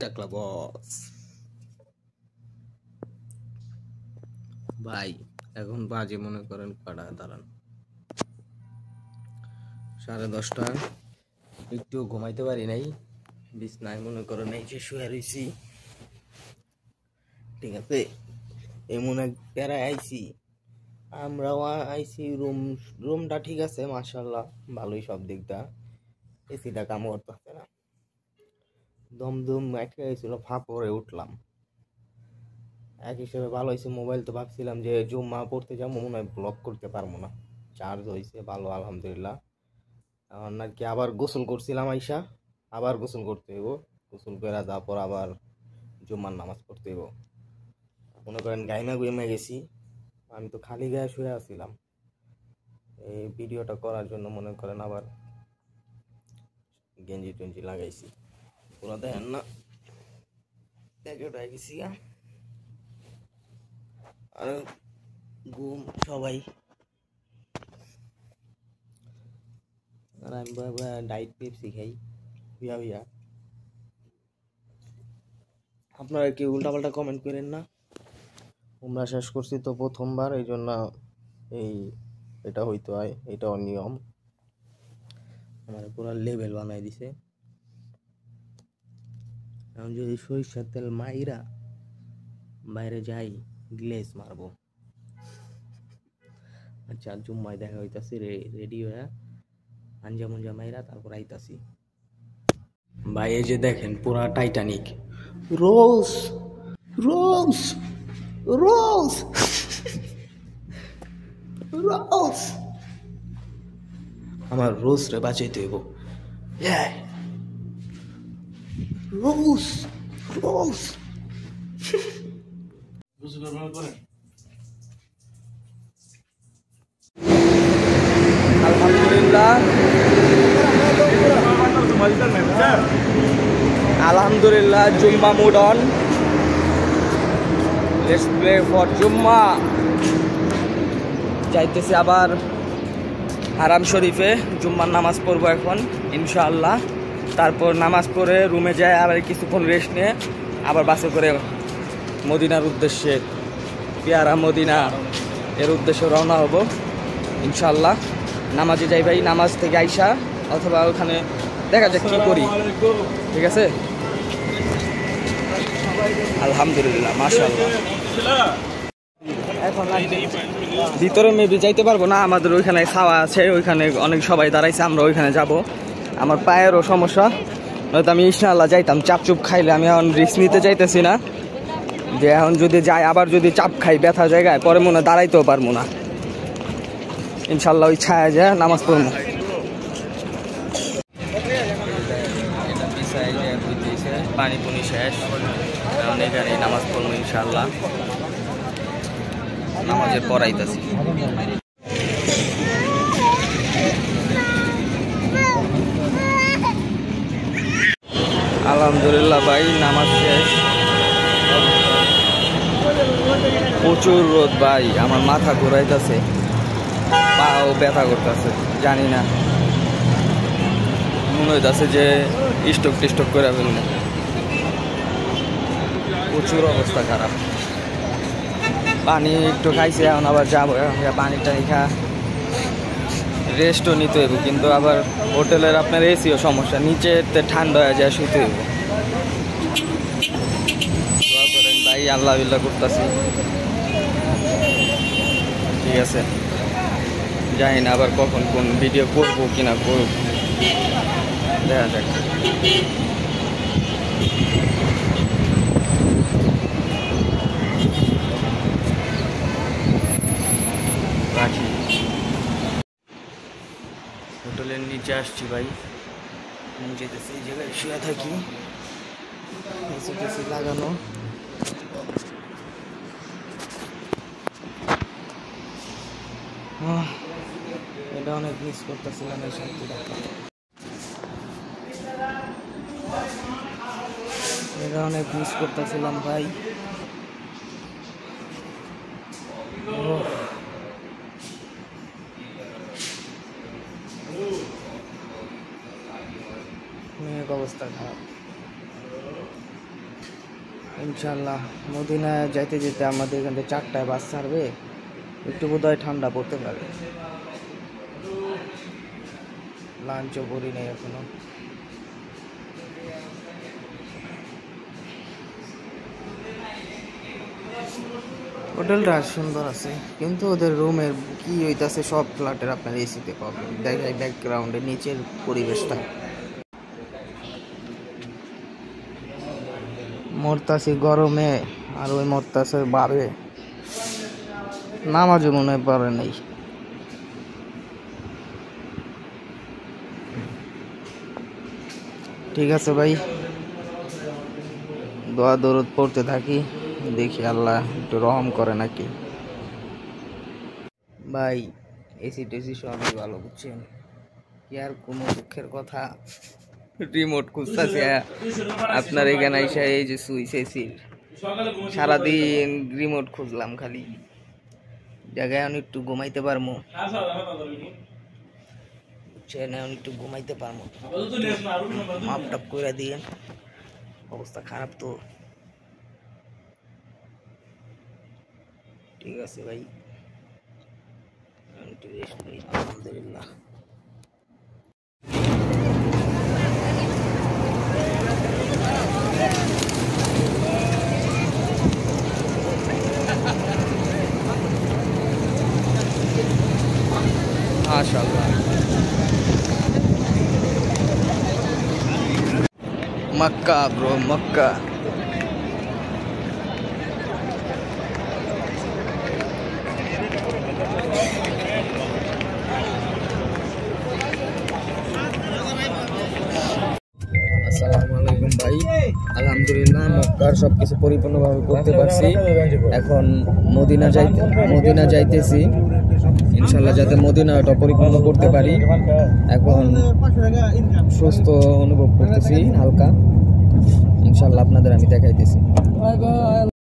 টাকলা বস ভাই এখন বাজে মনে করেন কটা দাঁড়ান 10:30 একটু ঘুমাইতে পারি নাই বিছনায় মনে করেন এই যে শুয়ে রইছি ঠিক আছে এমন এক প্যারা আইছি আমরাও আইছি রুমটা ঠিক আছে মাশাআল্লাহ ভালোই সব দিকটা এসিটা কাম করতেছে না দমদম একটা গেছিল ফাঁপ করে উঠলাম এক হিসেবে ভালো হয়েছে মোবাইল তো ভাবছিলাম যে জুম্মা পড়তে যাবো মনে হয় ব্লক করতে পারবো না চার্জ হয়েছে ভালো আলহামদুলিল্লাহ এখন আর কি আবার গোসল করছিলাম আইসা আবার গোসল করতে হইব গোসল করে তারপর আবার জুম্মার নামাজ পড়তে হইব মনে করেন গাইমা গুইমা গেছি আমি তো খালি গায়ে শুয়ে আসছিলাম এই ভিডিওটা করার জন্য মনে করেন আবার গেঞ্জি টেঞ্জি লাগাইছি পুরো দেখেন না দেখে গেছি আর ঘুম সবাই আর আমি ডাইট পেপসি খাই ভিয়া আপনারা কি উল্টাপাল্টা কমেন্ট করেন না আমরা শেষ করছি তো প্রথমবার এই জন্য এটা হইতে হয় এটা অনিয়ম আমার পুরো লেভেল বানাই দিছে আমি যদি সরিষার তেল মাইরা বাইরে যাই গ্লেজ মারবো আচ্ছা জুম্মায় দেখা হইতাছি রেডি হয়ে আঞ্জা মুঞ্জা মাইরা তারপর আইতাছি ভাই এই যে দেখেন পুরা টাইটানিক রোজ রোজ রোজ রোজ আমার রোজ রে বাঁচাইতে হইব রোজ রোজ আলহামদুলিল্লাহ জুম্মা mood on let's play for জুম্মা যাইতেছি আবার হারাম শরীফে জুম্মার নামাজ পড়বো এখন ইনশাআল্লাহ তারপর নামাজ পড়ে রুমে যায় আবার কিছুক্ষণ রেস্ট নিয়ে আবার বাসে করে মদিনার উদ্দেশ্যে পেয়ারা মদিনা এর উদ্দেশ্যে রওনা হব ইনশাআল্লাহ নামাজে যাই ভাই নামাজ থেকে আইসা অথবা ওখানে দেখা যাক কি করি ঠিক আছে আলহামদুলিল্লাহ মাশাআল্লাহ এখন ভিতরে মেবি যাইতে পারবো না আমাদের ওইখানে খাওয়া আছে ওইখানে অনেক সবাই দাঁড়াইছে আমরা ওইখানে যাব আমার পায়েরও সমস্যা নয়তো আমি ইনশাআল্লাহ যাইতাম চাপ চুপ খাইলে আমি এখন রিস্ক নিতে চাইতেছি না যে এখন যদি যাই আবার যদি চাপ খাই ব্যথা জায়গায় পরে মনে দাঁড়াইতেও পারবো না ইনশাআল্লাহ ওই ছায়া যায় নামাজ পড়বো পানি পুনি শেষ এখন এখানে নামাজ পড়বো ইনশাআল্লাহ নামাজের পড়াইতেছি আলহামদুলিল্লাহ ভাই নামাজ শেষ প্রচুর রোদ ভাই আমার মাথা ঘুরাইতেছে পাও ব্যথা করতেছে জানি না মনে হইতেছে যে স্টক টিস্টক করে ফেললে প্রচুর অবস্থা খারাপ পানি একটু খাইছে এখন আবার যাবো পানি টানি খা রেস্টও নিতে হইব কিন্তু আবার হোটেলের আপনার এসিও সমস্যা নিচেতে ঠান্ডা হয়ে যায় শুতে হইব দোয়া করেন ভাই আল্লাহ বিল্লাহ করতেছি ঠিক আছে জানি না আবার কখন কোন ভিডিও করবো কিনা করব দেখা যাক রাখি হোটেলের নিচে আসছি ভাই যেতেছি এই জায়গায় শুয়ে থাকি লাগানো এটা অনেক মিস করতেছিলাম এই শান্তিটা এটা অনেক মিস করতেছিলাম ভাই অনেক অবস্থা খারাপ ইনশাল্লাহ মদিনা যাইতে যেতে আমাদের এখান থেকে 4টায় বাস ছাড়বে, একটু বোধহয় ঠান্ডা পড়তে পারে। লাঞ্চও করি নাই এখনো। হোটেলটা সুন্দর আছে, কিন্তু ওদের রুমের কি হইতাছে সব ফ্ল্যাটের আপনার এসিতে পাবেন। দেখাই ব্যাকগ্রাউন্ডে নিচের পরিবেশটা। মরতাছি গরমে, আর ওই মরতাছে বাবে। নামাজও মনে হয় পড়ে নাই। ঠিক আছে ভাই, দোয়া দরুদ পড়তে থাকি, দেখি আল্লাহ একটু রহম করে নাকি। ভাই এসি টেসি সবই ভালো, বুঝছেন কি আর কোনো দুঃখের কথা। রিমোট খুঁজতেছে আপনার এখানে এসে, এই যে সুইচ এসির সারাদিন রিমোট খুঁজলাম খালি। জায়গায় আমি একটু ঘুমাইতে পারবো, বুঝছেন, আমি একটু ঘুমাইতে পারবো। মাপ টাপ করে দিয়ে, অবস্থা খারাপ তো। ঠিক আছে ভাই, একটু রেস্ট করি। আলহামদুলিল্লাহ। মাশাআল্লাহ, মক্কা ব্রো, মক্কা। আসসালামু আলাইকুম ভাই, আলহামদুলিল্লাহ মক্কার সবকিছু পরিপূর্ণভাবে করতে পারছি। এখন মদিনা যাইতেছি ইনশাল্লাহ, যাতে মদিনাটা পরিপূর্ণ করতে পারি। এখন সুস্থ অনুভব করতেছি হালকা, ইনশাল্লাহ আপনাদের আমি দেখাইতেছি।